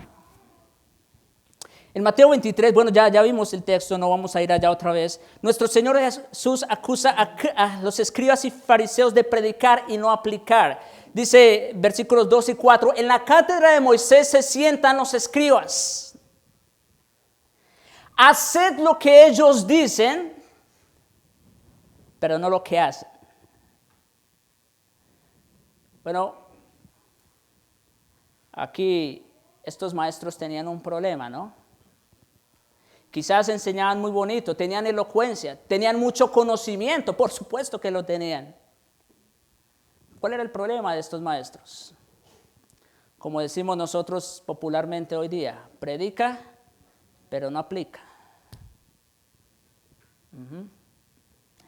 En Mateo 23, bueno, ya vimos el texto, no vamos a ir allá otra vez. Nuestro Señor Jesús acusa a los escribas y fariseos de predicar y no aplicar. Dice versículos 2 y 4, en la cátedra de Moisés se sientan los escribas. Haced lo que ellos dicen, pero no lo que hacen. Bueno, aquí estos maestros tenían un problema, ¿no? Quizás enseñaban muy bonito, tenían elocuencia, tenían mucho conocimiento, por supuesto que lo tenían. ¿Cuál era el problema de estos maestros? Como decimos nosotros popularmente hoy día, predica, pero no aplica.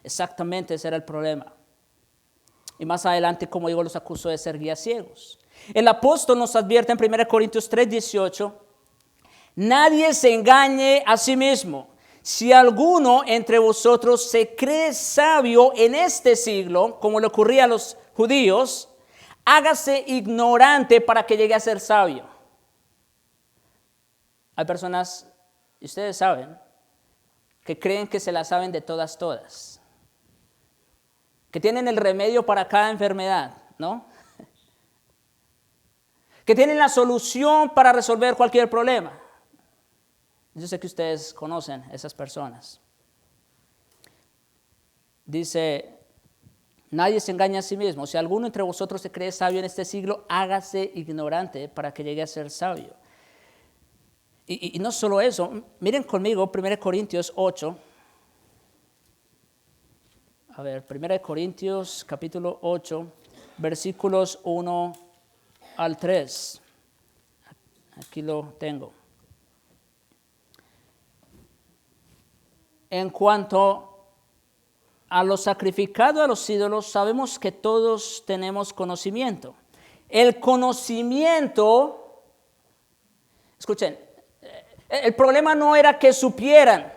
Exactamente ese era el problema. Y más adelante, como digo, los acusó de ser guías ciegos. El apóstol nos advierte en 1 Corintios 3:18, nadie se engañe a sí mismo. Si alguno entre vosotros se cree sabio en este siglo, como le ocurría a los judíos, hágase ignorante para que llegue a ser sabio. Hay personas, y ustedes saben, que creen que se la saben de todas, que tienen el remedio para cada enfermedad, ¿no? Que tienen la solución para resolver cualquier problema. Yo sé que ustedes conocen esas personas. Dice, nadie se engaña a sí mismo. Si alguno entre vosotros se cree sabio en este siglo, hágase ignorante para que llegue a ser sabio. Y no solo eso, miren conmigo 1 Corintios 8. A ver, 1 Corintios capítulo 8, versículos 1 al 3. Aquí lo tengo. En cuanto a lo sacrificado a los ídolos, sabemos que todos tenemos conocimiento. El conocimiento, escuchen, El problema no era que supieran.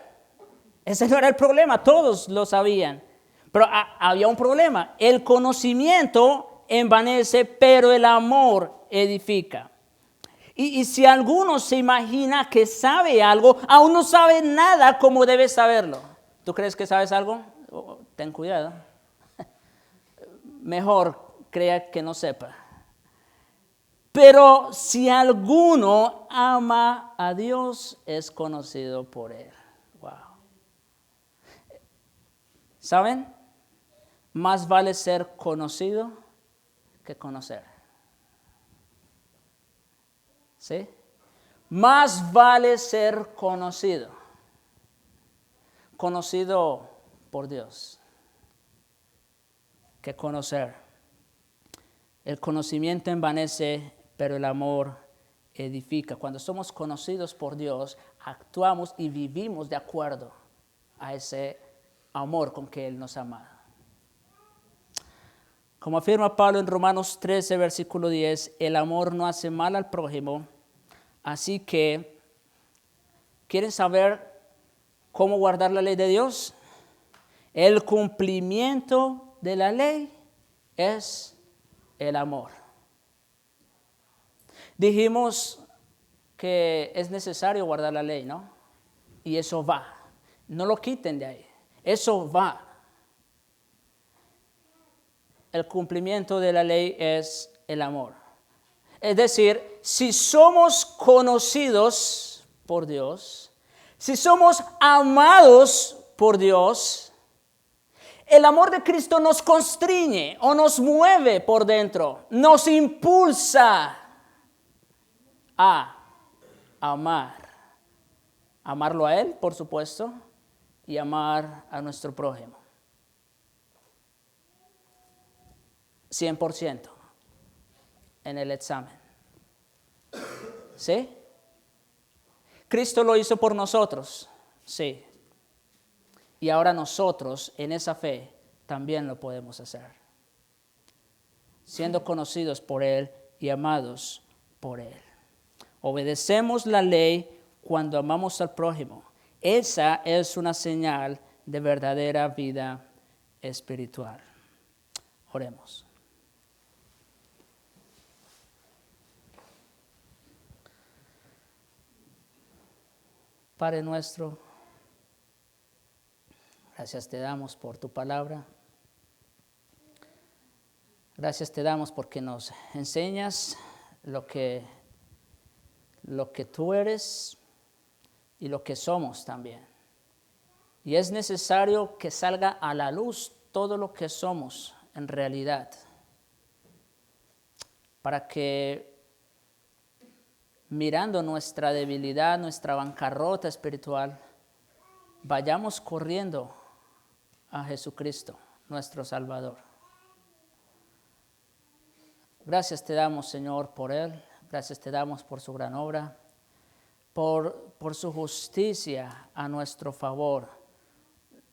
Ese no era el problema, todos lo sabían. Pero había un problema. El conocimiento envanece, pero el amor edifica. Y si alguno se imagina que sabe algo, aún no sabe nada como debe saberlo. ¿Tú crees que sabes algo? Ten cuidado. Mejor crea que no sepa. Pero si alguno ama a Dios, es conocido por Él. Wow. ¿Saben? Más vale ser conocido que conocer. ¿Sí? Más vale ser conocido. Conocido por Dios que conocer. El conocimiento envanece, pero el amor edifica. Cuando somos conocidos por Dios, actuamos y vivimos de acuerdo a ese amor con que Él nos ama. Como afirma Pablo en Romanos 13, versículo 10, el amor no hace mal al prójimo. Así que, ¿quieren saber cómo guardar la ley de Dios? El cumplimiento de la ley es el amor. Dijimos que es necesario guardar la ley, ¿no? Y eso va. No lo quiten de ahí. Eso va. El cumplimiento de la ley es el amor. Es decir, si somos conocidos por Dios, si somos amados por Dios, el amor de Cristo nos constriñe o nos mueve por dentro, nos impulsa a amar. Amarlo a Él, por supuesto, y amar a nuestro prójimo. 100% en el examen. ¿Sí? Cristo lo hizo por nosotros. Sí. Y ahora nosotros, en esa fe, también lo podemos hacer. Siendo conocidos por Él y amados por Él. Obedecemos la ley cuando amamos al prójimo. Esa es una señal de verdadera vida espiritual. Oremos. Padre nuestro, gracias te damos por tu palabra. Gracias te damos porque nos enseñas lo que tú eres y lo que somos también. Y es necesario que salga a la luz todo lo que somos en realidad, para que mirando nuestra debilidad, nuestra bancarrota espiritual, vayamos corriendo a Jesucristo, nuestro Salvador. Gracias te damos, Señor, por Él. Gracias te damos por su gran obra, por su justicia a nuestro favor,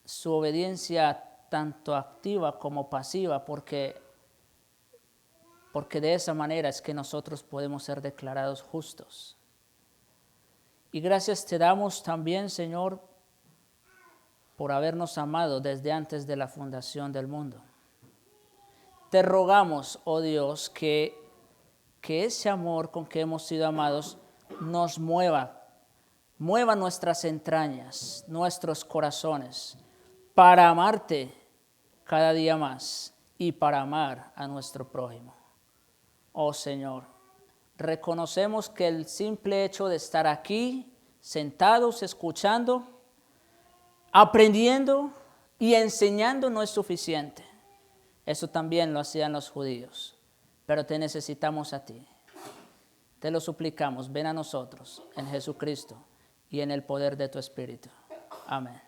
su obediencia tanto activa como pasiva, porque de esa manera es que nosotros podemos ser declarados justos. Y gracias te damos también, Señor, por habernos amado desde antes de la fundación del mundo. Te rogamos, oh Dios, que ese amor con que hemos sido amados nos mueva nuestras entrañas, nuestros corazones, para amarte cada día más y para amar a nuestro prójimo. Oh Señor, reconocemos que el simple hecho de estar aquí, sentados, escuchando, aprendiendo y enseñando no es suficiente. Eso también lo hacían los judíos, pero te necesitamos a ti. Te lo suplicamos, ven a nosotros en Jesucristo y en el poder de tu Espíritu. Amén.